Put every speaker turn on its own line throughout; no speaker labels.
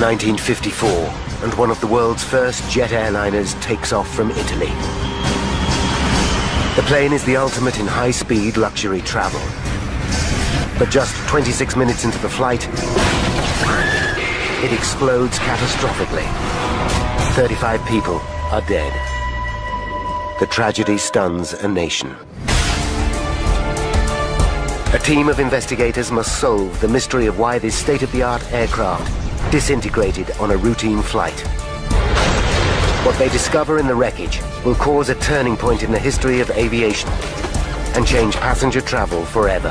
1954, and one of the world's first jet airliners takes off from Italy. The plane is the ultimate in high-speed luxury travel. But just 26 minutes into the flight, it explodes catastrophically. 35 people are dead. The tragedy stuns a nation. A team of investigators must solve the mystery of why this state-of-the-art aircraft disintegrated on a routine flight. What they discover in the wreckage will cause a turning point in the history of aviation and change passenger travel forever.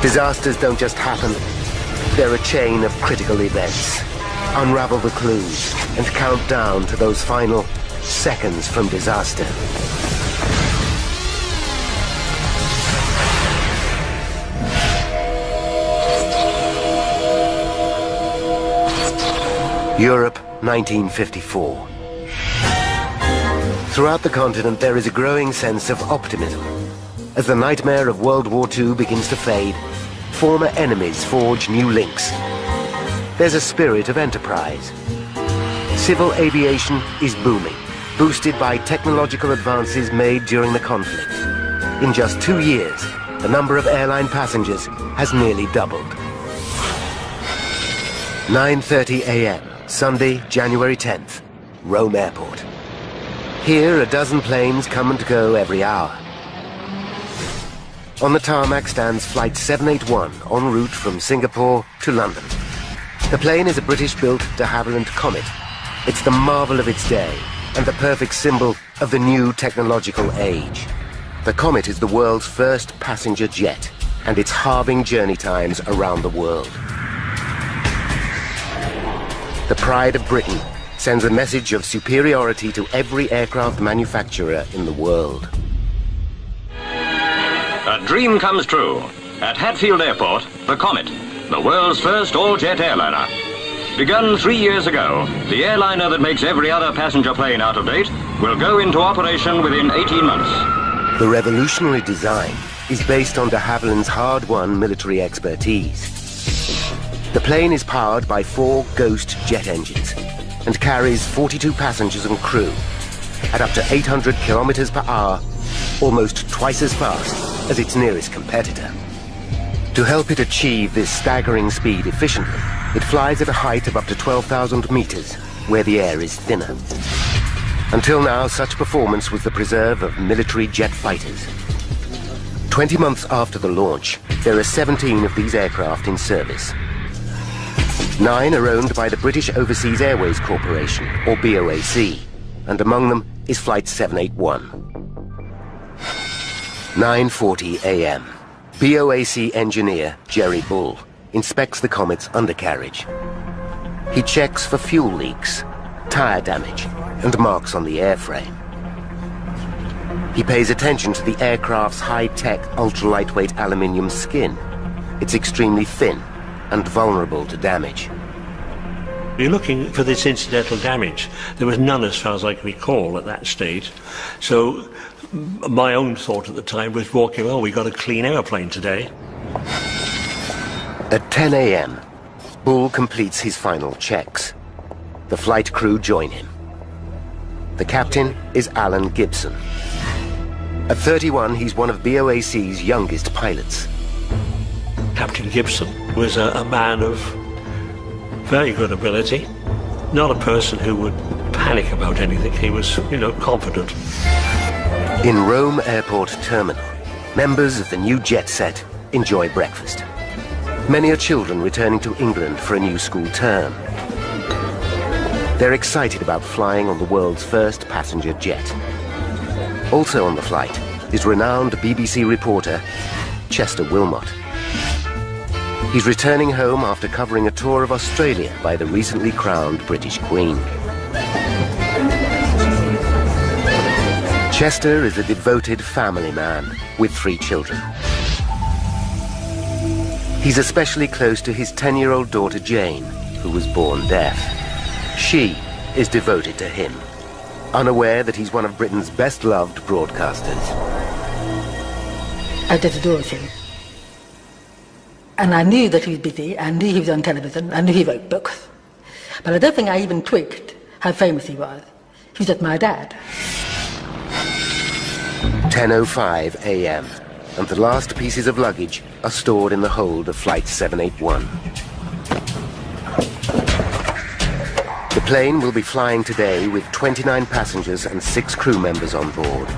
Disasters don't just happen, they're a chain of critical events. Unravel the clues and count down to those final seconds from disaster. Europe, 1954. Throughout the continent, there is a growing sense of optimism. As the nightmare of World War II begins to fade, former enemies forge new links. There's a spirit of enterprise. Civil aviation is booming, boosted by technological advances made during the conflict. In just 2 years, the number of airline passengers has nearly doubled. 9:30 a.m. Sunday, January 10th, Rome Airport. Here, a dozen planes come and go every hour. On the tarmac stands Flight 781, en route from Singapore to London. The plane is a British-built de Havilland Comet. It's the marvel of its day, and the perfect symbol of the new technological age. The Comet is the world's first passenger jet, and it's halving journey times around the world. The pride of Britain sends a message of superiority to every aircraft manufacturer in the world.
A dream comes true. At Hatfield Airport, the Comet, the world's first all-jet airliner. Begun 3 years ago, the airliner that makes every other passenger plane out of date will go into operation within 18 months.
The revolutionary design is based on de Havilland's hard-won military expertise. The plane is powered by 4 Ghost jet engines and carries 42 passengers and crew at up to 800 kilometers per hour, almost twice as fast as its nearest competitor. To help it achieve this staggering speed efficiently, it flies at a height of up to 12,000 meters, where the air is thinner. Until now, such performance was the preserve of military jet fighters. 20 months after the launch, there are 17 of these aircraft in service. 9 are owned by the British Overseas Airways Corporation, or BOAC, and among them is Flight 781. 9:40 a.m. BOAC engineer Jerry Bull inspects the Comet's undercarriage. He checks for fuel leaks, tire damage, and marks on the airframe. He pays attention to the aircraft's high-tech, ultra-lightweight aluminium skin. It's extremely thin and vulnerable to damage.
You're looking for this incidental damage. There was none as far as I can recall at that stage. So my own thought at the time was walking, well, we got a clean airplane today.
At 10 a.m., Bull completes his final checks. The flight crew join him. The captain is Alan Gibson. At 31, he's one of BOAC's youngest pilots.
Captain Gibson was a man of very good ability, not a person who would panic about anything. He was, confident.
In Rome Airport Terminal, members of the new jet set enjoy breakfast. Many are children returning to England for a new school term. They're excited about flying on the world's first passenger jet. Also on the flight is renowned BBC reporter Chester Wilmot. He's returning home after covering a tour of Australia by the recently crowned British Queen. Chester is a devoted family man with 3 children. He's especially close to his 10-year-old daughter Jane, who was born deaf. She is devoted to him, unaware that he's one of Britain's best-loved broadcasters.
I just adore him. And I knew that he was busy, I knew he was on television, I knew he wrote books. But I don't think I even twigged how famous he was. He was just my dad.
10:05 a.m. and the last pieces of luggage are stored in the hold of Flight 781. The plane will be flying today with 29 passengers and 6 crew members on board.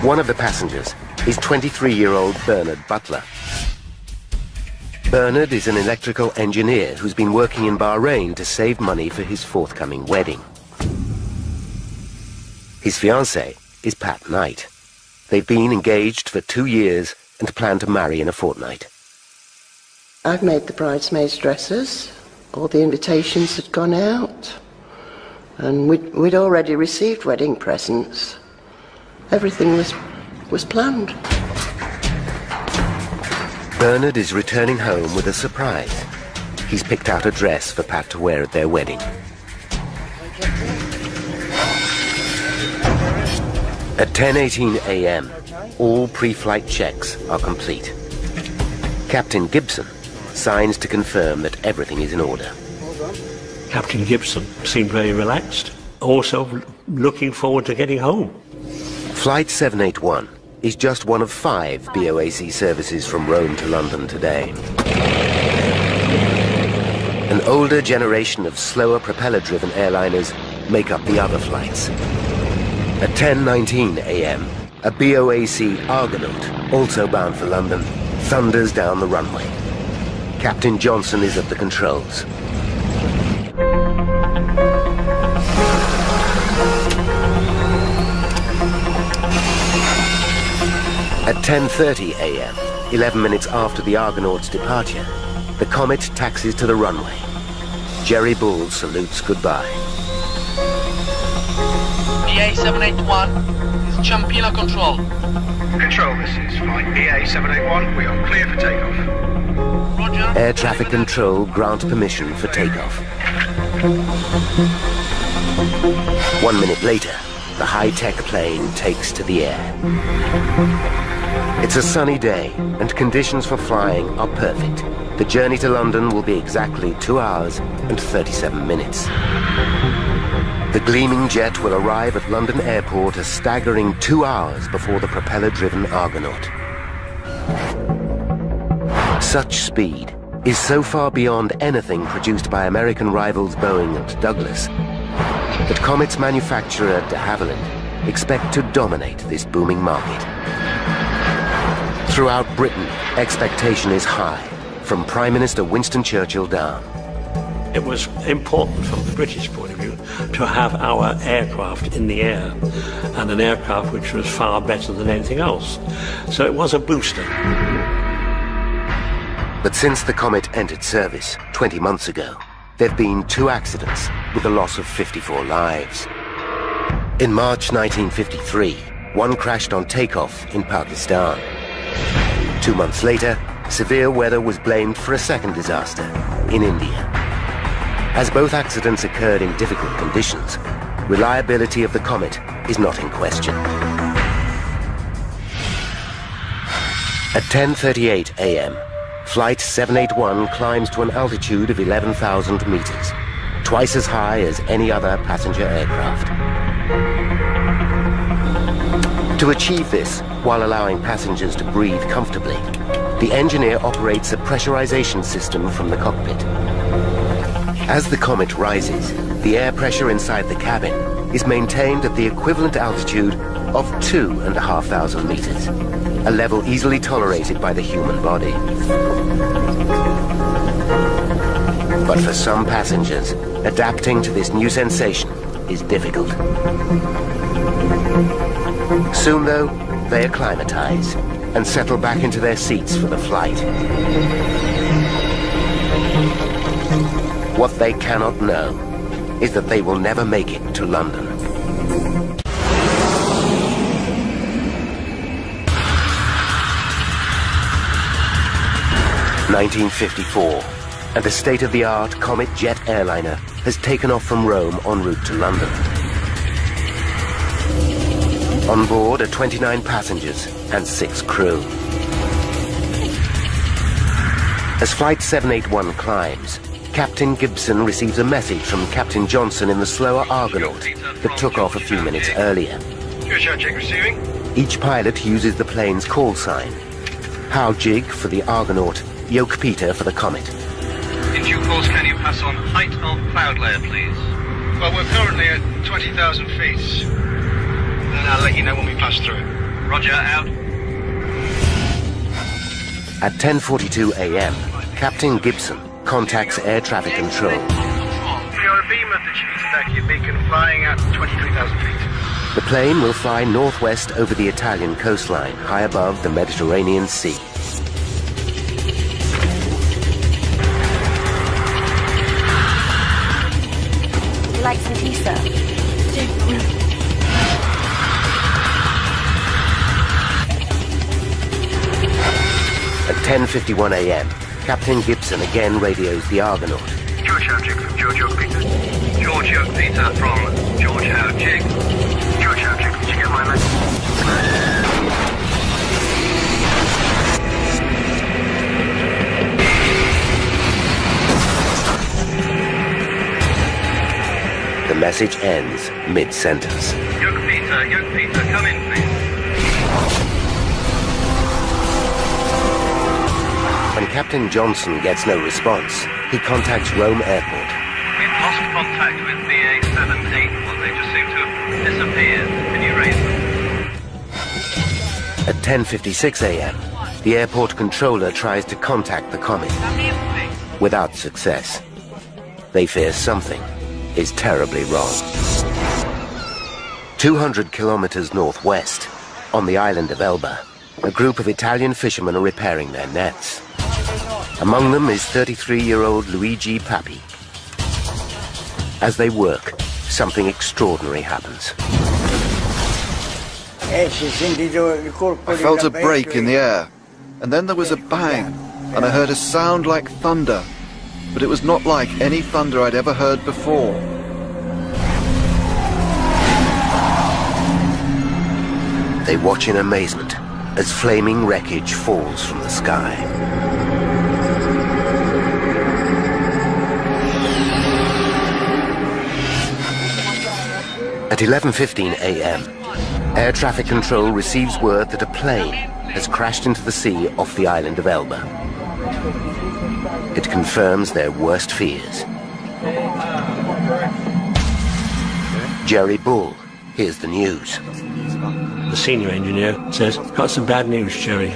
One of the passengers is 23-year-old Bernard Butler. Bernard is an electrical engineer who's been working in Bahrain to save money for his forthcoming wedding. His fiancée is Pat Knight. They've been engaged for 2 years and plan to marry in a fortnight.
I've made the bridesmaids' dresses. All the invitations had gone out. And we'd already received wedding presents. Everything was planned.
Bernard is returning home with a surprise. He's picked out a dress for Pat to wear at their wedding. At 10:18 a.m., all pre-flight checks are complete. Captain Gibson signs to confirm that everything is in order.
Captain Gibson seemed very relaxed, also looking forward to getting home.
Flight 781 is just one of 5 BOAC services from Rome to London today. An older generation of slower propeller-driven airliners make up the other flights. At 10:19 a.m., a BOAC Argonaut, also bound for London, thunders down the runway. Captain Johnson is at the controls. At 10:30 a.m., 11 minutes after the Argonaut's departure, the Comet taxis to the runway. Jerry Bull salutes goodbye.
BA781 is Champina Control.
Control, this is Flight BA781. We are clear for takeoff.
Roger.
Air traffic control grant permission for takeoff. 1 minute later, the high-tech plane takes to the air. It's a sunny day, and conditions for flying are perfect. The journey to London will be exactly 2 hours and 37 minutes. The gleaming jet will arrive at London Airport a staggering 2 hours before the propeller-driven Argonaut. Such speed is so far beyond anything produced by American rivals Boeing and Douglas that Comet's manufacturer de Havilland expect to dominate this booming market. Throughout Britain, expectation is high, from Prime Minister Winston Churchill down.
It was important from the British point of view to have our aircraft in the air, and an aircraft which was far better than anything else. So it was a booster.
But since the Comet entered service 20 months ago, there have been 2 accidents with the loss of 54 lives. In March 1953, one crashed on takeoff in Pakistan. 2 months later, severe weather was blamed for a second disaster in India. As both accidents occurred in difficult conditions, reliability of the Comet is not in question. At 10:38 a.m., Flight 781 climbs to an altitude of 11,000 meters, twice as high as any other passenger aircraft. To achieve this, while allowing passengers to breathe comfortably, the engineer operates a pressurization system from the cockpit. As the Comet rises, the air pressure inside the cabin is maintained at the equivalent altitude of 2,500 meters, a level easily tolerated by the human body. But for some passengers, adapting to this new sensation is difficult. Soon, though, they acclimatize and settle back into their seats for the flight. What they cannot know is that they will never make it to London. (1954), and a state-of-the-art Comet jet airliner has taken off from Rome en route to London. On board are 29 passengers and 6 crew. As Flight 781 climbs, Captain Gibson receives a message from Captain Johnson in the slower Argonaut that took off a few minutes earlier.
Good shot, Jig, receiving.
Each pilot uses the plane's call sign. Howe Jig for the Argonaut, Yoke Peter for the Comet.
In due course, can you pass on height of cloud layer, please? Well, we're currently at 20,000 feet. And I'll let you know when we pass through. Roger, out.
At 10:42 a.m., Captain Gibson contacts air traffic control.
If you're a beam of the Chief's deck, you're beacon flying at 23,000 feet.
The plane will fly northwest over the Italian coastline, high above the Mediterranean Sea.
Like some tea, sir?
At 10:51 a.m., Captain Gibson again radios the Argonaut.
George Howe Jig from George Yoke Peter. George Yoke Peter from George Howe Jig. George Howe Jig, did you get my message?
The message ends mid-sentence.
Yoke Peter, come in, please.
When Captain Johnson gets no response, he contacts Rome Airport.
We've lost contact with BA 781. They just seem to have disappeared. Can you raise them?
At 10:56 a.m., the airport controller tries to contact the Comet. Without success. They fear something is terribly wrong. 200 kilometers northwest, on the island of Elba, a group of Italian fishermen are repairing their nets. Among them is 33-year-old Luigi Papi. As they work, something extraordinary happens.
I
felt a break in the air, and then there was a bang, and I heard a sound like thunder, but it was not like any thunder I'd ever heard before.
They watch in amazement as flaming wreckage falls from the sky. At 11:15 a.m., air traffic control receives word that a plane has crashed into the sea off the island of Elba. It confirms their worst fears. Jerry Bull hears the news.
The senior engineer says, "Got some bad news, Jerry."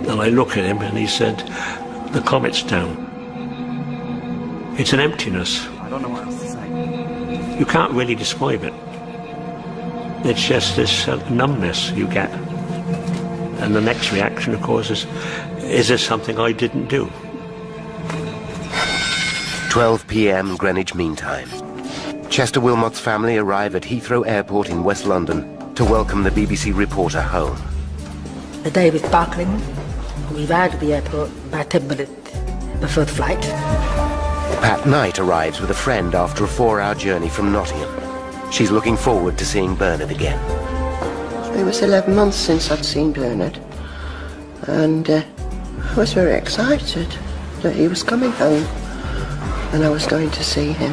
And I look at him and he said, "The Comet's down." It's an emptiness.
I don't know what else to say.
You can't really describe it. It's just this numbness you get. And the next reaction, of course, is there something I didn't do?
12 p.m. Greenwich Mean Time. Chester Wilmot's family arrive at Heathrow Airport in West London to welcome the BBC reporter home.
The day was sparkling. We arrived at the airport about 10 minutes before the flight.
Pat Knight arrives with a friend after a 4-hour journey from Nottingham. She's looking forward to seeing Bernard again.
It was 11 months since I'd seen Bernard, and I was very excited that he was coming home and I was going to see him.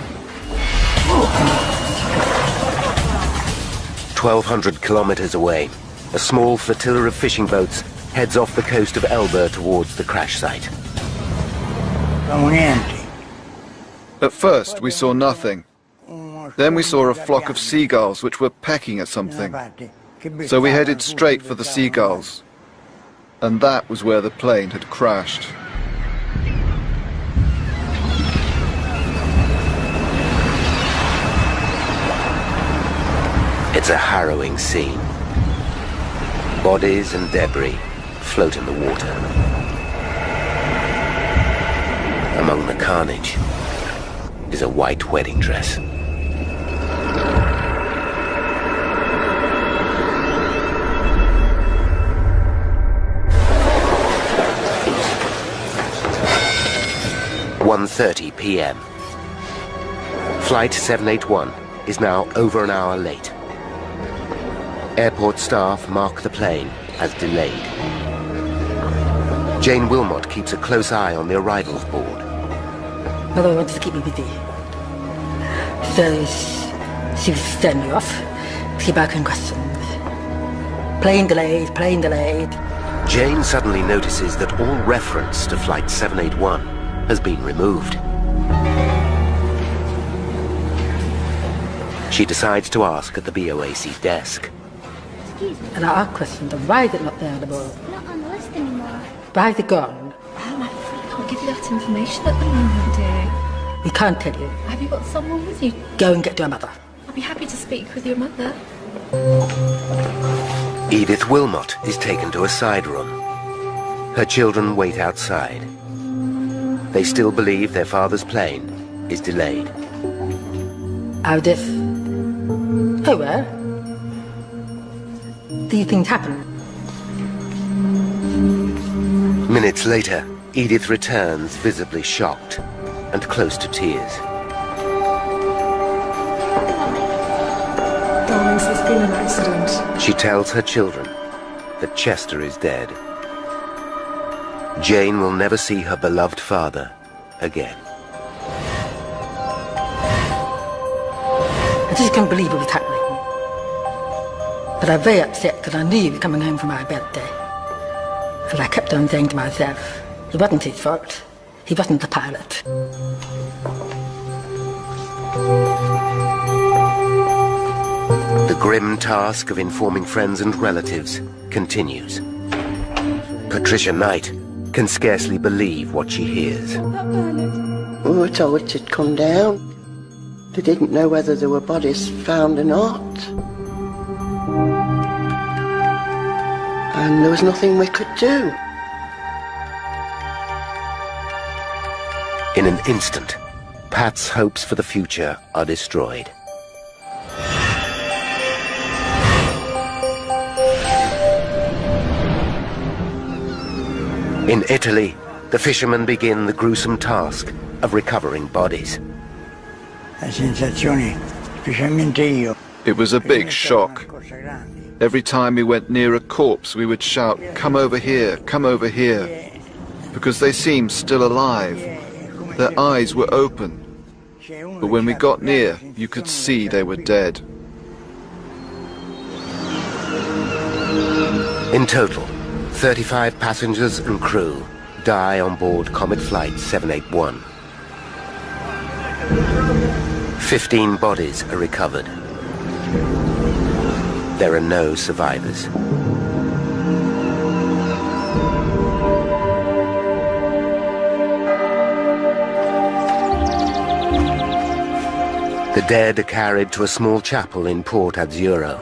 1,200 kilometers away, a small flotilla of fishing boats heads off the coast of Elba towards the crash site.
At first, we saw nothing. Then we saw a flock of seagulls which were pecking at something. So we headed straight for the seagulls. And that was where the plane had crashed.
It's a harrowing scene. Bodies and debris float in the water. Among the carnage is a white wedding dress. (1:30 p.m.) Flight 781 is now over an hour late. Airport staff mark the plane as delayed. Jane Wilmot keeps a close eye on the arrivals board.
Mother wanted to keep me busy. So she was sending me off to keep asking questions. Plane delayed, plane delayed.
Jane suddenly notices that all reference to Flight 781 has been removed. She decides to ask at the BOAC desk.
And I asked questions of why is it not there on the board?
Not on the list anymore.
Why is it gone?
I can't give you that information at the moment, dear.
We can't tell you.
Have you got someone with you?
Go and get your mother.
I'll be happy to speak with your mother.
Edith Wilmot is taken to a side room. Her children wait outside. They still believe their father's plane is delayed.
How this? Oh well. These things happen.
Minutes later, Edith returns visibly shocked and close to tears.
Darlings, there's been an accident.
She tells her children that Chester is dead. Jane will never see her beloved father again.
I just couldn't believe it was happening. But I was very upset because I knew he was coming home for my birthday. And I kept on saying to myself, it wasn't his fault. He wasn't the pilot.
The grim task of informing friends and relatives continues. Patricia Knight can scarcely believe what she hears.
We were told it had come down. They didn't know whether there were bodies found or not. And there was nothing we could do.
In an instant, Pat's hopes for the future are destroyed. In Italy, the fishermen begin the gruesome task of recovering bodies.
It was a big shock. Every time we went near a corpse, we would shout, "Come over here, come over here," because they seemed still alive. Their eyes were open. But when we got near, you could see they were dead.
In total, 35 passengers and crew die on board Comet Flight 781. 15 bodies are recovered. There are no survivors. The dead are carried to a small chapel in Port Azzurro.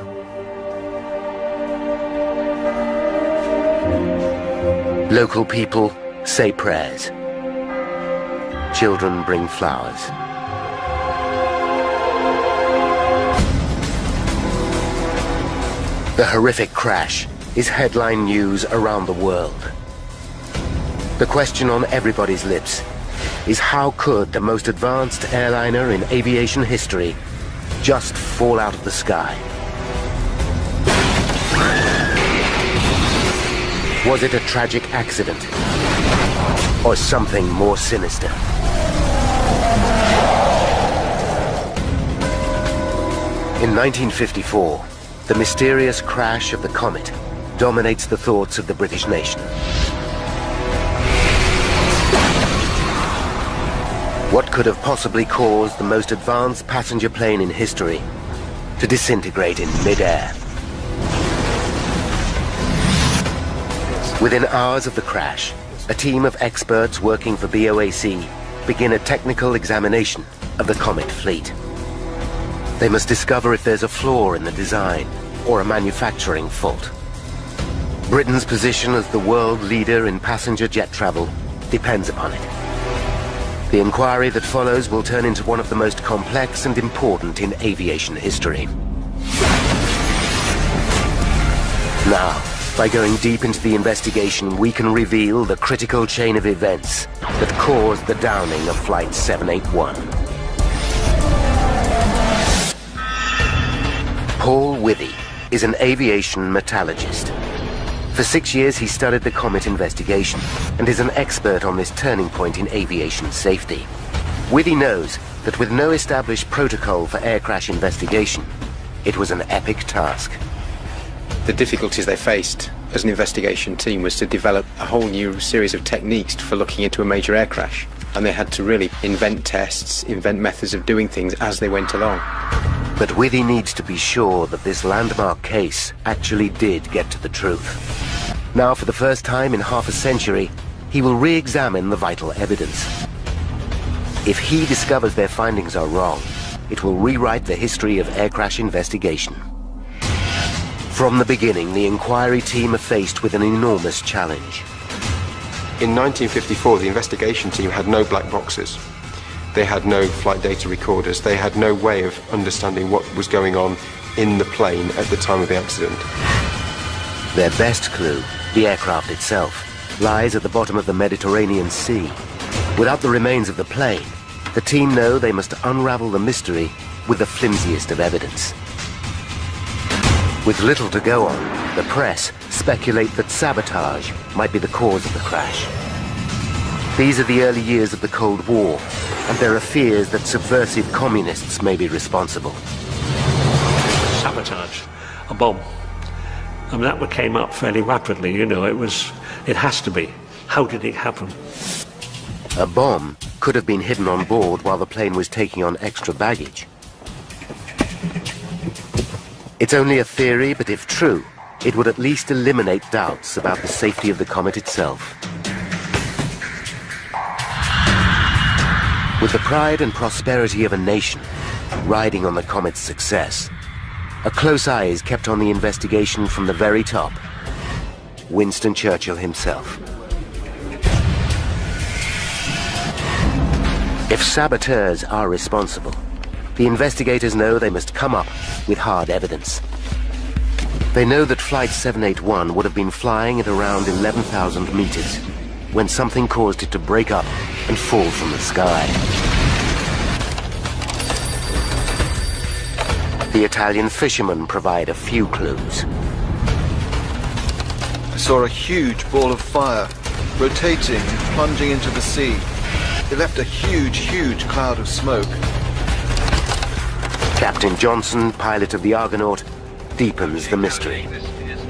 Local people say prayers. Children bring flowers. The horrific crash is headline news around the world. The question on everybody's lips is how could the most advanced airliner in aviation history just fall out of the sky? Was it a tragic accident or something more sinister? In 1954, the mysterious crash of the Comet dominates the thoughts of the British nation. What could have possibly caused the most advanced passenger plane in history to disintegrate in mid-air? Within hours of the crash, a team of experts working for BOAC begin a technical examination of the Comet fleet. They must discover if there's a flaw in the design or a manufacturing fault. Britain's position as the world leader in passenger jet travel depends upon it. The inquiry that follows will turn into one of the most complex and important in aviation history. Now, by going deep into the investigation, we can reveal the critical chain of events that caused the downing of Flight 781. Paul Withy is an aviation metallurgist. For 6 years, he studied the comet investigation and is an expert on this turning point in aviation safety. Withy knows that with no established protocol for air crash investigation, it was an epic task.
The difficulties they faced as an investigation team was to develop a whole new series of techniques for looking into a major air crash. And they had to really invent tests, invent methods of doing things as they went along.
But Withy needs to be sure that this landmark case actually did get to the truth. Now, for the first time in half a century, he will re-examine the vital evidence. If he discovers their findings are wrong, it will rewrite the history of air crash investigation. From the beginning, the inquiry team are faced with an enormous challenge.
In 1954, the investigation team had no black boxes. They had no flight data recorders. They had no way of understanding what was going on in the plane at the time of the accident.
Their best clue, the aircraft itself, lies at the bottom of the Mediterranean Sea. Without the remains of the plane, the team know they must unravel the mystery with the flimsiest of evidence. With little to go on, the press speculate that sabotage might be the cause of the crash. These are the early years of the Cold War, and there are fears that subversive communists may be responsible.
Sabotage, a bomb. I mean, that came up fairly rapidly, you know, it has to be. How did it happen?
A bomb could have been hidden on board while the plane was taking on extra baggage. It's only a theory, but if true, it would at least eliminate doubts about the safety of the comet itself. With the pride and prosperity of a nation riding on the comet's success, a close eye is kept on the investigation from the very top. Winston Churchill himself. If saboteurs are responsible, the investigators know they must come up with hard evidence. They know that Flight 781 would have been flying at around 11,000 meters when something caused it to break up and fall from the sky. The Italian fishermen provide a few clues.
I saw a huge ball of fire rotating and plunging into the sea. It left a huge cloud of smoke.
Captain Johnson, pilot of the Argonaut, deepens the mystery.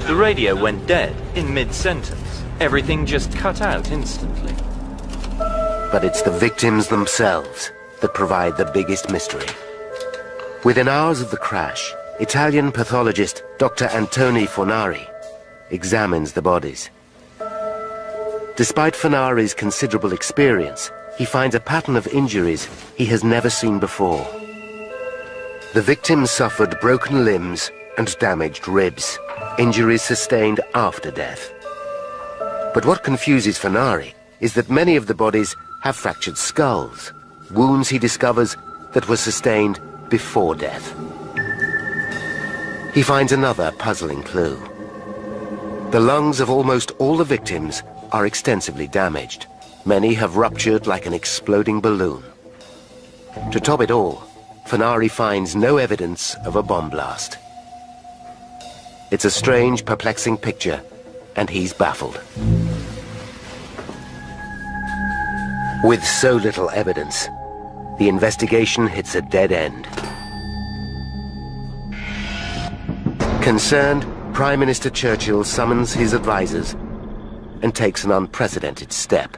The radio went dead in mid-sentence. Everything just cut out instantly.
But it's the victims themselves that provide the biggest mystery. Within hours of the crash, Italian pathologist Dr. Antoni Fornari examines the bodies. Despite Fornari's considerable experience, he finds a pattern of injuries he has never seen before. The victims suffered broken limbs and damaged ribs, injuries sustained after death. But what confuses Fornari is that many of the bodies have fractured skulls, wounds he discovers that were sustained before death. He finds another puzzling clue. The lungs of almost all the victims are extensively damaged. Many have ruptured like an exploding balloon. To top it all, Fornari finds no evidence of a bomb blast. It's a strange, perplexing picture, and he's baffled. With so little evidence, the investigation hits a dead end. Concerned, Prime Minister Churchill summons his advisors and takes an unprecedented step.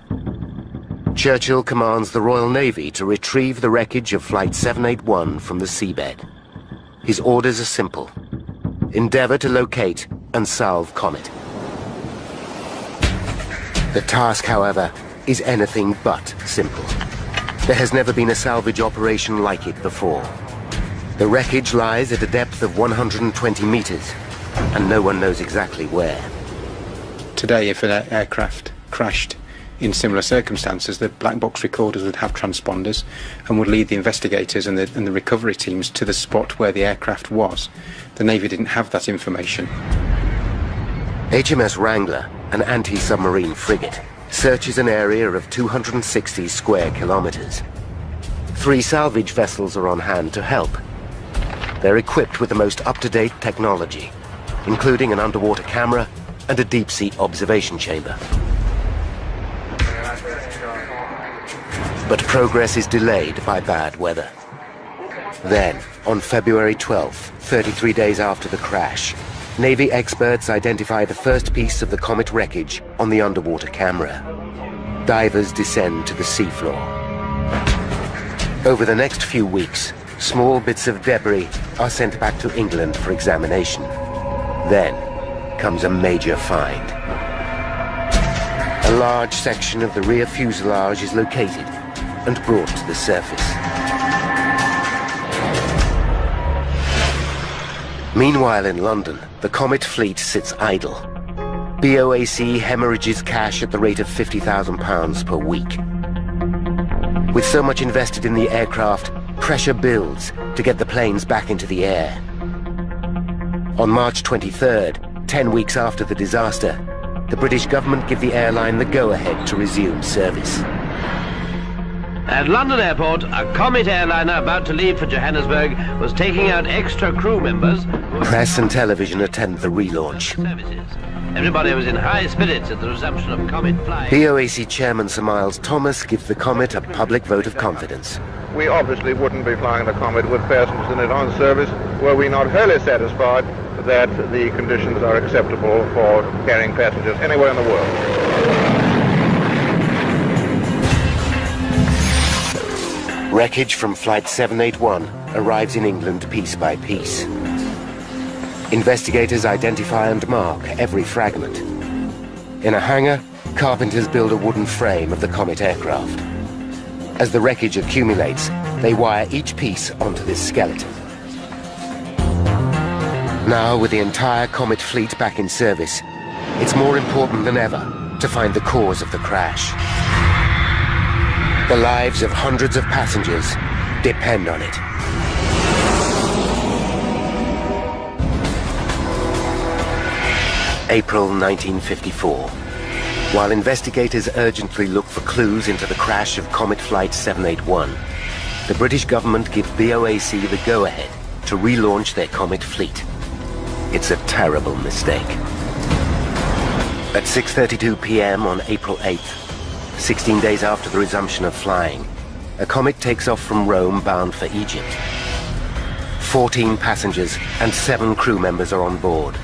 Churchill commands the Royal Navy to retrieve the wreckage of Flight 781 from the seabed. His orders are simple. Endeavor to locate and salve Comet. The task, however, is anything but simple. There has never been a salvage operation like it before. The wreckage lies at a depth of 120 meters, and no one knows exactly where.
Today, if an aircraft crashed in similar circumstances, the black box recorders would have transponders and would lead the investigators and the recovery teams to the spot where the aircraft was. The Navy didn't have that information.
HMS Wrangler, an anti-submarine frigate, searches an area of 260 square kilometers. 3 salvage vessels are on hand to help. They're equipped with the most up-to-date technology, including an underwater camera, and a deep-sea observation chamber. But progress is delayed by bad weather. Then, on February 12th, 33 days after the crash, Navy experts identify the first piece of the comet wreckage on the underwater camera. Divers descend to the seafloor. Over the next few weeks, small bits of debris are sent back to England for examination. Then comes a major find. A large section of the rear fuselage is located and brought to the surface. Meanwhile in London, the Comet fleet sits idle. BOAC hemorrhages cash at the rate of £50,000 per week. With so much invested in the aircraft, pressure builds to get the planes back into the air. On March 23rd, 10 weeks after the disaster, the British government give the airline the go-ahead to resume service.
At London Airport, a Comet airliner about to leave for Johannesburg was taking out extra crew members.
Press and television attend the relaunch.
Everybody was in high spirits at the resumption of Comet flying.
BOAC Chairman Sir Miles Thomas gives the Comet a public vote of confidence.
We obviously wouldn't be flying the Comet with passengers in it on service were we not wholly satisfied that the conditions are acceptable for carrying passengers anywhere in the world.
Wreckage from Flight 781 arrives in England piece by piece. Investigators identify and mark every fragment. In a hangar, carpenters build a wooden frame of the Comet aircraft. As the wreckage accumulates, they wire each piece onto this skeleton. Now, with the entire Comet fleet back in service, it's more important than ever to find the cause of the crash. The lives of hundreds of passengers depend on it. April 1954. While investigators urgently look for clues into the crash of Comet Flight 781, the British government give BOAC the go-ahead to relaunch their Comet fleet. It's a terrible mistake. At 6:32 p.m. on April 8th, 16 days after the resumption of flying, a Comet takes off from Rome bound for Egypt. 14 passengers and 7 crew members are on board.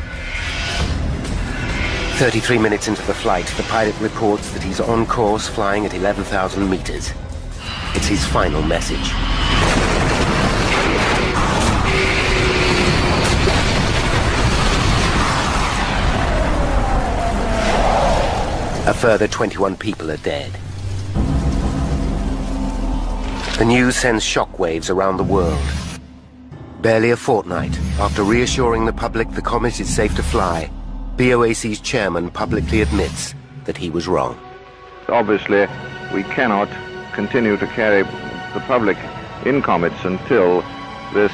33 minutes into the flight, the pilot reports that he's on course flying at 11,000 meters. It's his final message. A further 21 people are dead. The news sends shockwaves around the world. Barely a fortnight after reassuring the public the Comet is safe to fly, BOAC's chairman publicly admits that he was wrong.
Obviously, we cannot continue to carry the public in Comets until this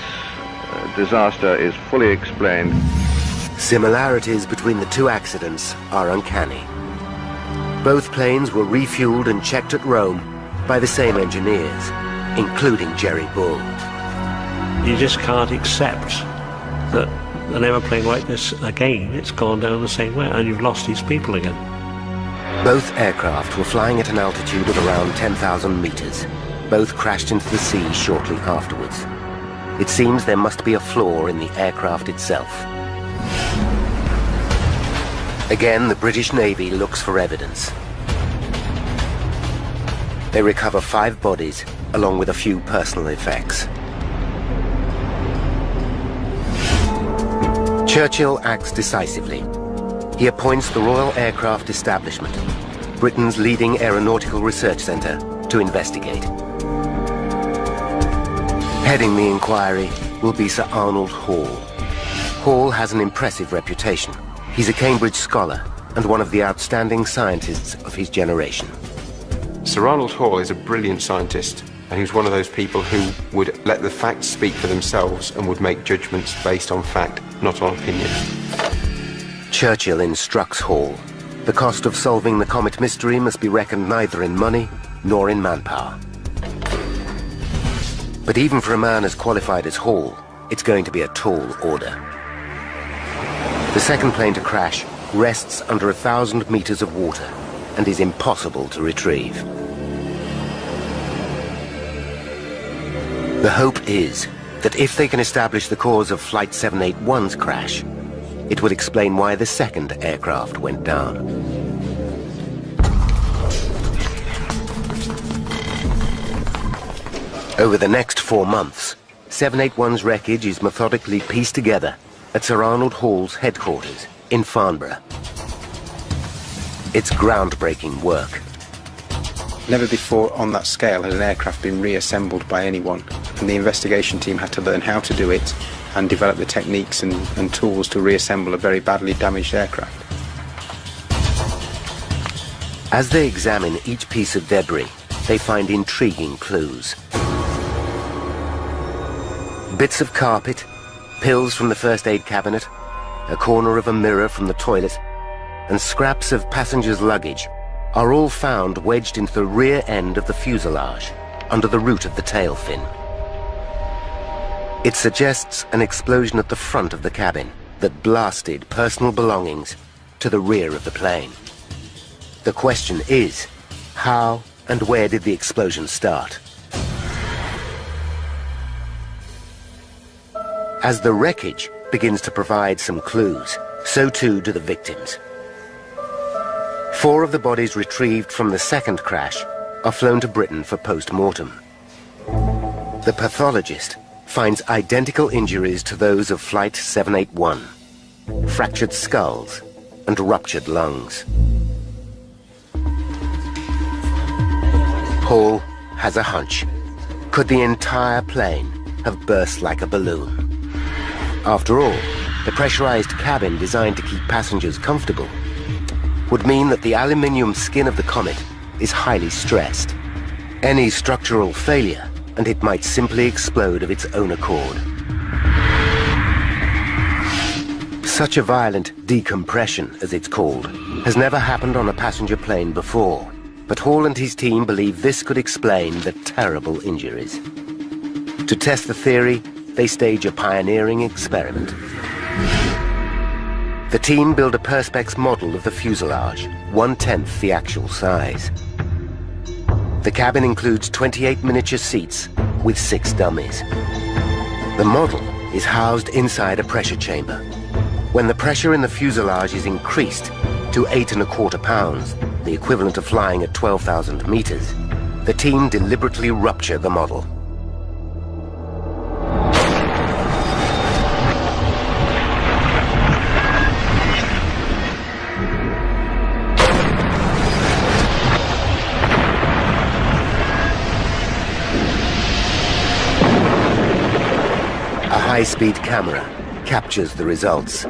disaster is fully explained.
Similarities between the two accidents are uncanny. Both planes were refueled and checked at Rome by the same engineers, including Jerry Bull.
You just can't accept that an aeroplane like this, again, it's gone down the same way, and you've lost these people again.
Both aircraft were flying at an altitude of around 10,000 meters. Both crashed into the sea shortly afterwards. It seems there must be a flaw in the aircraft itself. Again, the British Navy looks for evidence. They recover 5 bodies, along with a few personal effects. Churchill acts decisively. He appoints the Royal Aircraft Establishment, Britain's leading aeronautical research centre, to investigate. Heading the inquiry will be Sir Arnold Hall. Hall has an impressive reputation. He's a Cambridge scholar and one of the outstanding scientists of his generation.
Sir Arnold Hall is a brilliant scientist, and he was one of those people who would let the facts speak for themselves and would make judgments based on fact, not on opinion.
Churchill instructs Hall. The cost of solving the Comet mystery must be reckoned neither in money nor in manpower. But even for a man as qualified as Hall, it's going to be a tall order. The second plane to crash rests under 1,000 meters of water and is impossible to retrieve. The hope is that if they can establish the cause of Flight 781's crash, it would explain why the second aircraft went down. Over the next 4 months, 781's wreckage is methodically pieced together at Sir Arnold Hall's headquarters in Farnborough. It's groundbreaking work.
Never before on that scale had an aircraft been reassembled by anyone, and the investigation team had to learn how to do it and develop the techniques and tools to reassemble a very badly damaged aircraft.
As they examine each piece of debris, they find intriguing clues. Bits of carpet, pills from the first aid cabinet, a corner of a mirror from the toilet, and scraps of passengers' luggage are all found wedged into the rear end of the fuselage, under the root of the tail fin. It suggests an explosion at the front of the cabin that blasted personal belongings to the rear of the plane. The question is, how and where did the explosion start? As the wreckage begins to provide some clues, so too do the victims. 4 of the bodies retrieved from the second crash are flown to Britain for post-mortem. The pathologist finds identical injuries to those of Flight 781, fractured skulls and ruptured lungs. Hall has a hunch. Could the entire plane have burst like a balloon? After all, the pressurized cabin designed to keep passengers comfortable would mean that the aluminium skin of the Comet is highly stressed. Any structural failure, and it might simply explode of its own accord. Such a violent decompression, as it's called, has never happened on a passenger plane before, but Hall and his team believe this could explain the terrible injuries. To test the theory, they stage a pioneering experiment. The team build a Perspex model of the fuselage, 1/10 the actual size. The cabin includes 28 miniature seats with 6 dummies. The model is housed inside a pressure chamber. When the pressure in the fuselage is increased to 8¼ pounds, the equivalent of flying at 12,000 meters, the team deliberately rupture the model. A high-speed camera captures the results.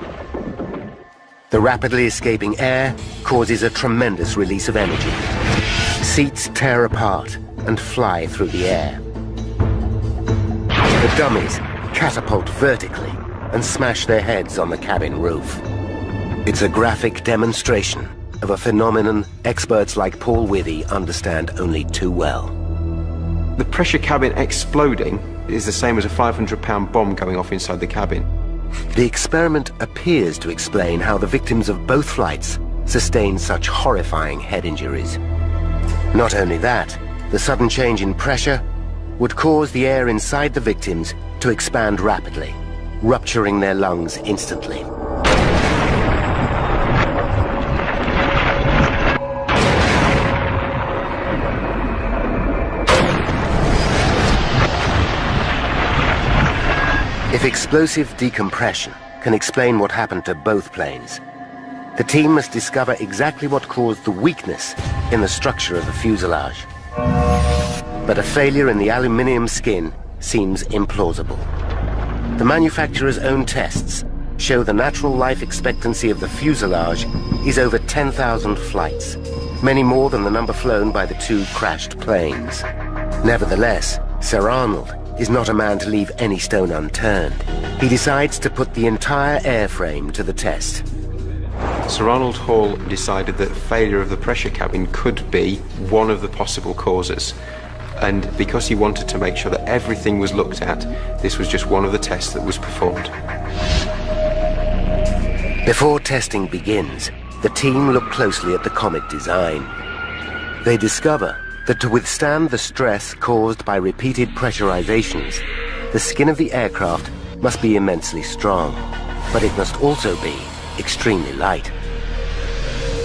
The rapidly escaping air causes a tremendous release of energy. Seats tear apart and fly through the air. The dummies catapult vertically and smash their heads on the cabin roof. It's a graphic demonstration of a phenomenon experts like Paul Withy understand only too well.
The pressure cabin exploding is the same as a 500-pound bomb going off inside the cabin.
The experiment appears to explain how the victims of both flights sustained such horrifying head injuries. Not only that, the sudden change in pressure would cause the air inside the victims to expand rapidly, rupturing their lungs instantly. If explosive decompression can explain what happened to both planes, the team must discover exactly what caused the weakness in the structure of the fuselage. But a failure in the aluminium skin seems implausible. The manufacturer's own tests show the natural life expectancy of the fuselage is over 10,000 flights, many more than the number flown by the 2 crashed planes. Nevertheless, Sir Arnold is not a man to leave any stone unturned. He decides to put the entire airframe to the test.
Sir Arnold Hall decided that failure of the pressure cabin could be one of the possible causes. And because he wanted to make sure that everything was looked at, this was just one of the tests that was performed.
Before testing begins, the team look closely at the Comet design. They discover that to withstand the stress caused by repeated pressurizations, the skin of the aircraft must be immensely strong, but it must also be extremely light.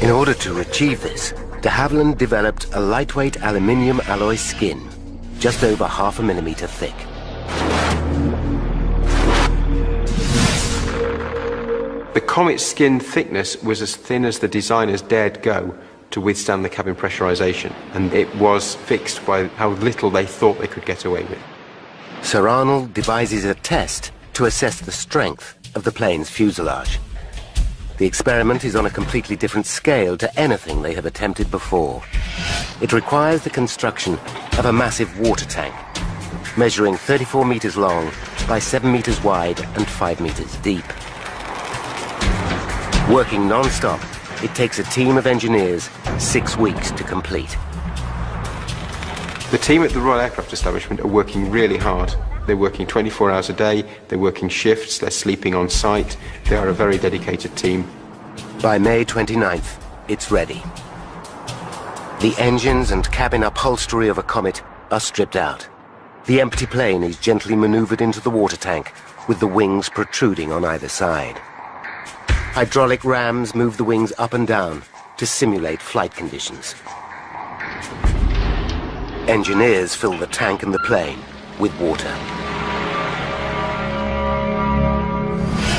In order to achieve this, de Havilland developed a lightweight aluminium alloy skin, just over 0.5 millimeter thick.
The Comet's skin thickness was as thin as the designers dared go to withstand the cabin pressurization, and it was fixed by how little they thought they could get away with.
Sir Arnold devises a test to assess the strength of the plane's fuselage. The experiment is on a completely different scale to anything they have attempted before. It requires the construction of a massive water tank, measuring 34 meters long by 7 meters wide and 5 meters deep. Working non-stop, it takes a team of engineers 6 weeks to complete.
The team at the Royal Aircraft Establishment are working really hard. They're working 24 hours a day, they're working shifts, they're sleeping on site. They are a very dedicated team.
By May 29th, it's ready. The engines and cabin upholstery of a Comet are stripped out. The empty plane is gently maneuvered into the water tank, with the wings protruding on either side. Hydraulic rams move the wings up and down to simulate flight conditions. Engineers fill the tank and the plane with water.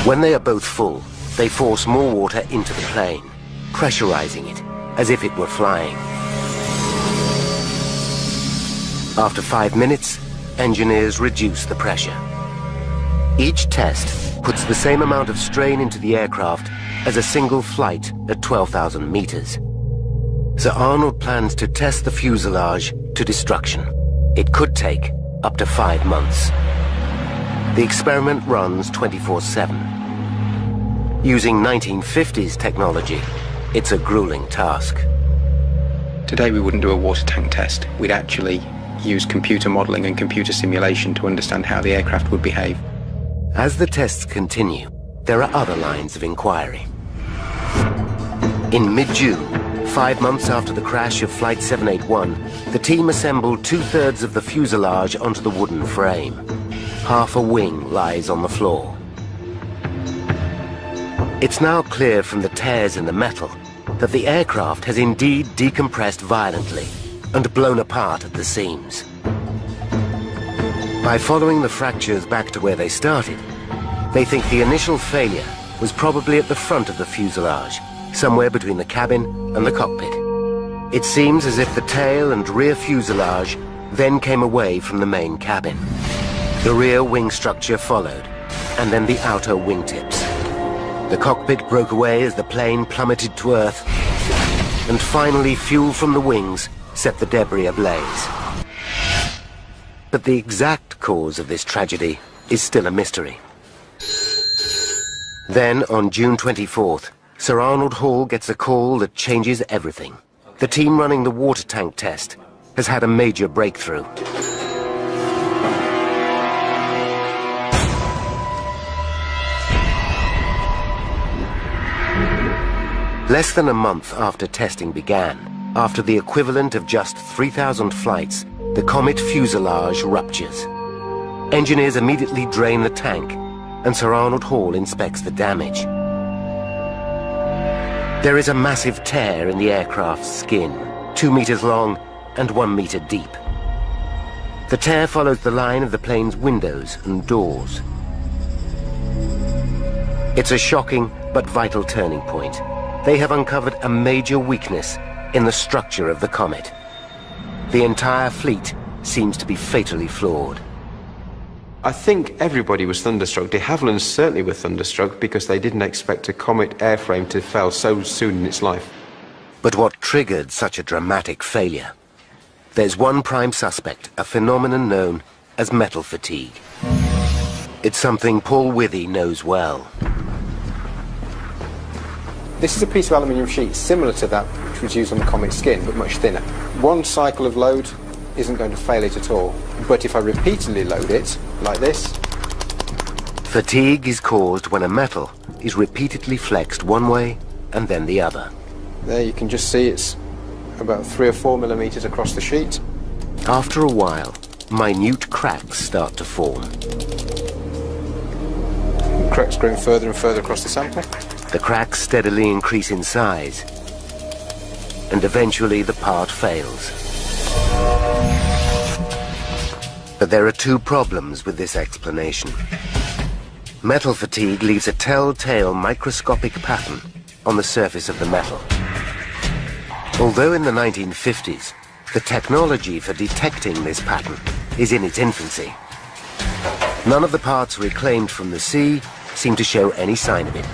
When they are both full, they force more water into the plane, pressurizing it as if it were flying. After 5 minutes, engineers reduce the pressure. Each test puts the same amount of strain into the aircraft as a single flight at 12,000 meters. Sir Arnold plans to test the fuselage to destruction. It could take up to 5 months. The experiment runs 24/7. Using 1950s technology, it's a grueling task.
Today we wouldn't do a water tank test. We'd actually use computer modelling and computer simulation to understand how the aircraft would behave.
As the tests continue, there are other lines of inquiry. In mid-June, 5 months after the crash of Flight 781, the team assembled 2/3 of the fuselage onto the wooden frame. Half a wing lies on the floor. It's now clear from the tears in the metal that the aircraft has indeed decompressed violently and blown apart at the seams. By following the fractures back to where they started, they think the initial failure was probably at the front of the fuselage, somewhere between the cabin and the cockpit. It seems as if the tail and rear fuselage then came away from the main cabin. The rear wing structure followed, and then the outer wingtips. The cockpit broke away as the plane plummeted to Earth, and finally fuel from the wings set the debris ablaze. But the exact cause of this tragedy is still a mystery. Then, on June 24th, Sir Arnold Hall gets a call that changes everything. The team running the water tank test has had a major breakthrough. Less than a month after testing began, after the equivalent of just 3,000 flights, the Comet fuselage ruptures. Engineers immediately drain the tank, and Sir Arnold Hall inspects the damage. There is a massive tear in the aircraft's skin, 2 meters long and 1 meter deep. The tear follows the line of the plane's windows and doors. It's a shocking but vital turning point. They have uncovered a major weakness in the structure of the Comet. The entire fleet seems to be fatally flawed.
I think everybody was thunderstruck. De Havilland certainly were thunderstruck because they didn't expect a Comet airframe to fail so soon in its life.
But what triggered such a dramatic failure? There's one prime suspect, a phenomenon known as metal fatigue. It's something Paul Withy knows well.
This is a piece of aluminium sheet similar to that which was used on the Comet skin, but much thinner. One cycle of load isn't going to fail it at all. But if I repeatedly load it, like this...
Fatigue is caused when a metal is repeatedly flexed one way and then the other.
There you can just see it's about 3 or 4 millimeters across the sheet.
After a while, minute cracks start to form.
Cracks growing further and further across the sample.
The cracks steadily increase in size, and eventually the part fails. But there are two problems with this explanation. Metal fatigue leaves a telltale microscopic pattern on the surface of the metal. Although in the 1950s, the technology for detecting this pattern is in its infancy, none of the parts reclaimed from the sea seem to show any sign of it.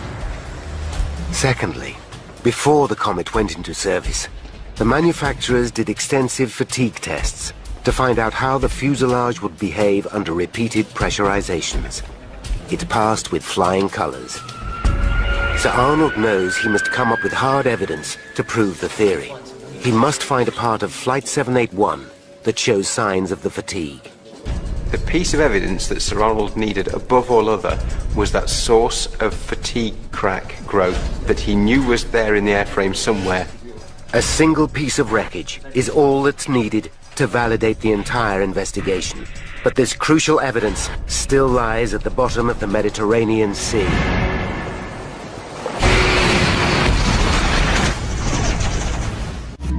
Secondly, before the Comet went into service, the manufacturers did extensive fatigue tests to find out how the fuselage would behave under repeated pressurizations. It passed with flying colors. Sir Arnold knows he must come up with hard evidence to prove the theory. He must find a part of Flight 781 that shows signs of the fatigue.
The piece of evidence that Sir Arnold needed above all other was that source of fatigue crack growth that he knew was there in the airframe somewhere.
A single piece of wreckage is all that's needed to validate the entire investigation. But this crucial evidence still lies at the bottom of the Mediterranean Sea.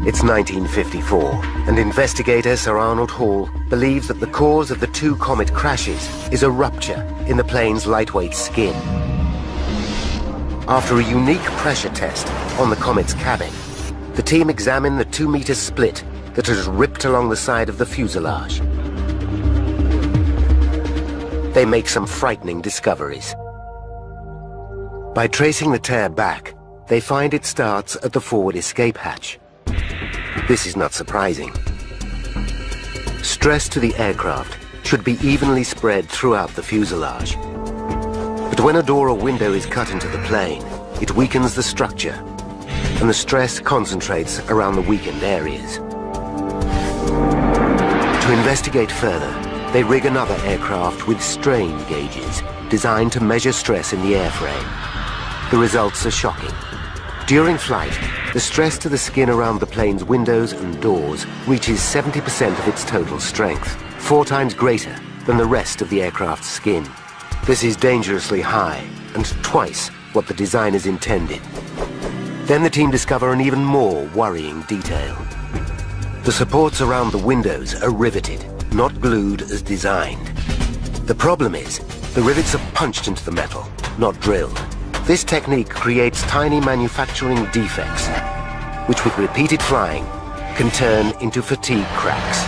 It's 1954, and investigator Sir Arnold Hall believes that the cause of the two comet crashes is a rupture in the plane's lightweight skin. After a unique pressure test on the comet's cabin, the team examined the 2-meter split that has ripped along the side of the fuselage. They make some frightening discoveries. By tracing the tear back, they find it starts at the forward escape hatch. This is not surprising. Stress to the aircraft should be evenly spread throughout the fuselage. But when a door or window is cut into the plane, it weakens the structure, and the stress concentrates around the weakened areas. To investigate further, they rig another aircraft with strain gauges designed to measure stress in the airframe. The results are shocking. During flight, the stress to the skin around the plane's windows and doors reaches 70% of its total strength, 4 times greater than the rest of the aircraft's skin. This is dangerously high, and twice what the designers intended. Then the team discover an even more worrying detail. The supports around the windows are riveted, not glued as designed. The problem is, the rivets are punched into the metal, not drilled. This technique creates tiny manufacturing defects, which with repeated flying can turn into fatigue cracks.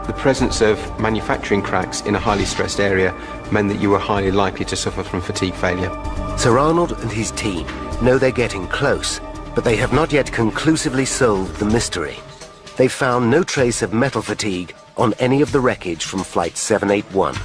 The presence of manufacturing cracks in a highly stressed area meant that you were highly likely to suffer from fatigue failure.
Sir Arnold and his team know they're getting close, but they have not yet conclusively solved the mystery. They've found no trace of metal fatigue on any of the wreckage from Flight 781.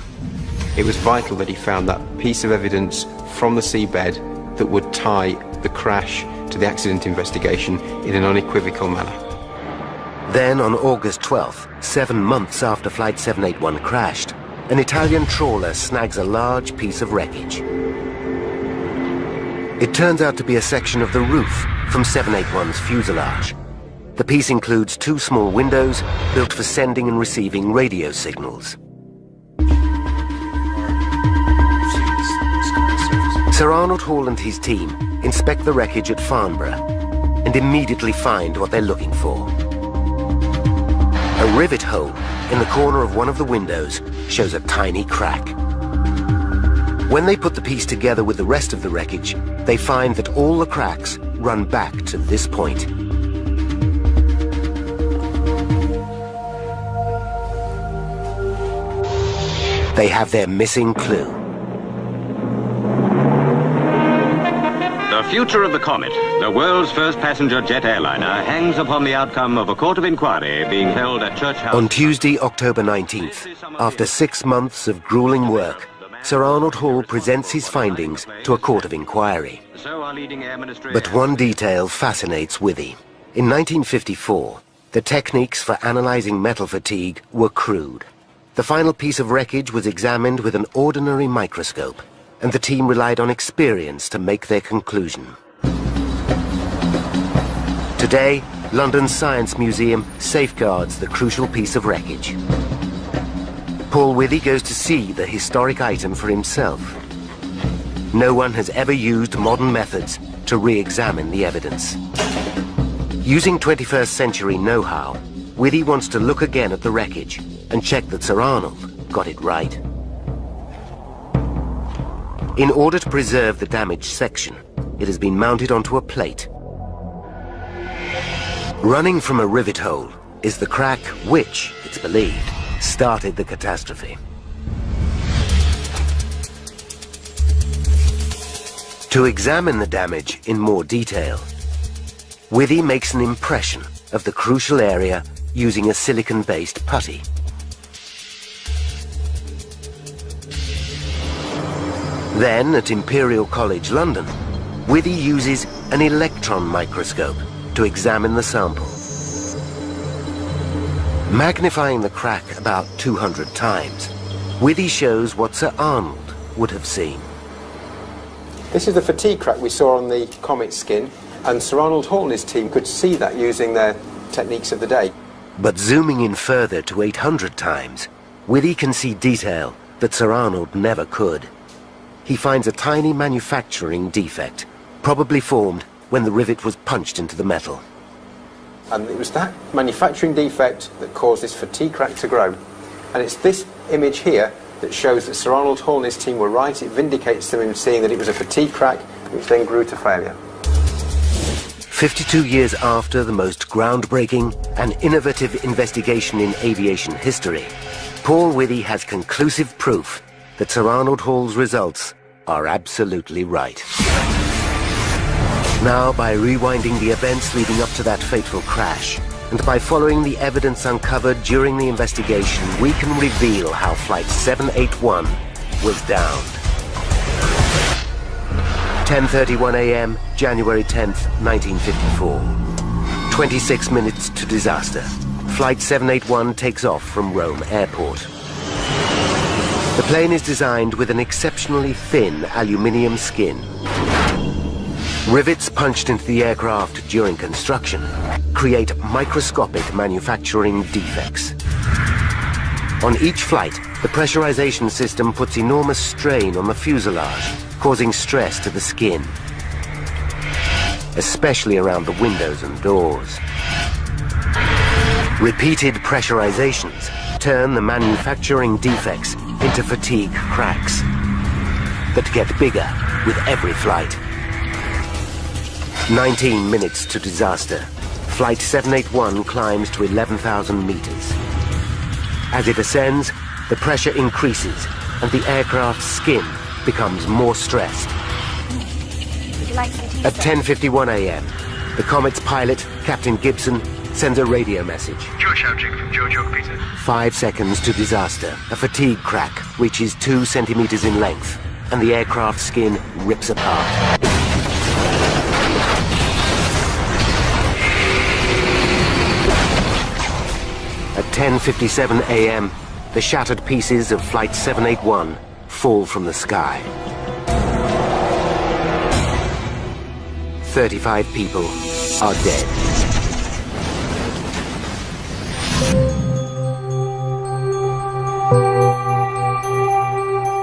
It was vital that he found that piece of evidence from the seabed that would tie the crash to the accident investigation in an unequivocal manner.
Then on August 12th, 7 months after Flight 781 crashed, an Italian trawler snags a large piece of wreckage. It turns out to be a section of the roof from 781's fuselage. The piece includes 2 small windows built for sending and receiving radio signals. Sir Arnold Hall and his team inspect the wreckage at Farnborough and immediately find what they're looking for. A rivet hole in the corner of one of the windows shows a tiny crack. When they put the piece together with the rest of the wreckage, they find that all the cracks run back to this point. They have their missing clue.
The future of the Comet, the world's first passenger jet airliner, hangs upon the outcome of a court of inquiry being held at Church House.
On Tuesday, October 19th, after 6 months of grueling work, Sir Arnold Hall presents his findings to a court of inquiry. But one detail fascinates Withy. In 1954, the techniques for analyzing metal fatigue were crude. The final piece of wreckage was examined with an ordinary microscope. and the team relied on experience to make their conclusion. Today, London's Science Museum safeguards the crucial piece of wreckage. Paul Withy goes to see the historic item for himself. No one has ever used modern methods to re-examine the evidence. Using 21st century know-how, Withy wants to look again at the wreckage and check that Sir Arnold got it right. In order to preserve the damaged section, it has been mounted onto a plate. Running from a rivet hole is the crack which, it's believed, started the catastrophe. To examine the damage in more detail, Withy makes an impression of the crucial area using a silicon-based putty. Then, at Imperial College London, Withy uses an electron microscope to examine the sample. Magnifying the crack about 200 times, Withy shows what Sir Arnold would have seen.
This is the fatigue crack we saw on the Comet skin, and Sir Arnold Hall and his team could see that using their techniques of the day.
But zooming in further to 800 times, Withy can see detail that Sir Arnold never could. He finds a tiny manufacturing defect, probably formed when the rivet was punched into the metal.
And it was that manufacturing defect that caused this fatigue crack to grow. And it's this image here that shows that Sir Arnold Hall and his team were right. It vindicates them in seeing that it was a fatigue crack, which then grew to failure.
52 years after the most groundbreaking and innovative investigation in aviation history, Paul Withy has conclusive proof that Sir Arnold Hall's results are absolutely right. Now, by rewinding the events leading up to that fateful crash, and by following the evidence uncovered during the investigation, we can reveal how Flight 781 was downed. 10:31 a.m., January 10th, 1954. 26 minutes to disaster. Flight 781 takes off from Rome Airport. The plane is designed with an exceptionally thin aluminium skin. Rivets punched into the aircraft during construction create microscopic manufacturing defects. On each flight, the pressurization system puts enormous strain on the fuselage, causing stress to the skin, especially around the windows and doors. Repeated pressurizations turn the manufacturing defects into fatigue cracks that get bigger with every flight. 19 minutes to disaster. Flight 781 climbs to 11,000 meters. As it ascends, the pressure increases and the aircraft's skin becomes more stressed.
Would you like some tea,
At 10:51 a.m., the Comet's pilot, Captain Gibson, sends a radio message.
George Howjick from George York Peter.
5 seconds to disaster. A fatigue crack reaches 2 centimeters in length, and the aircraft skin rips apart. At 10:57 a.m., the shattered pieces of Flight 781 fall from the sky. 35 people are dead.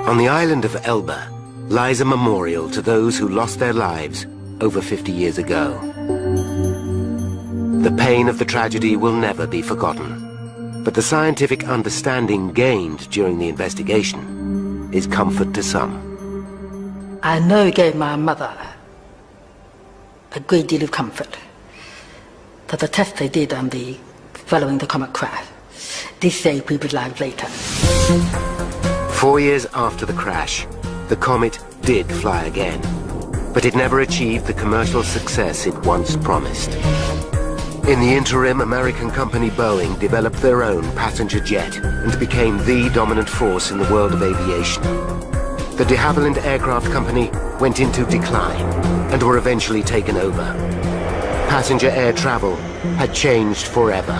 On the island of Elba lies a memorial to those who lost their lives over 50 years ago. The pain of the tragedy will never be forgotten, but the scientific understanding gained during the investigation is comfort to some.
I know it gave my mother a great deal of comfort that the test they did on the following the comet crash, they saved people's lives later.
4 years after the crash, the Comet did fly again, but it never achieved the commercial success it once promised. In the interim, American company Boeing developed their own passenger jet and became the dominant force in the world of aviation. The de Havilland Aircraft Company went into decline and were eventually taken over. Passenger air travel had changed forever.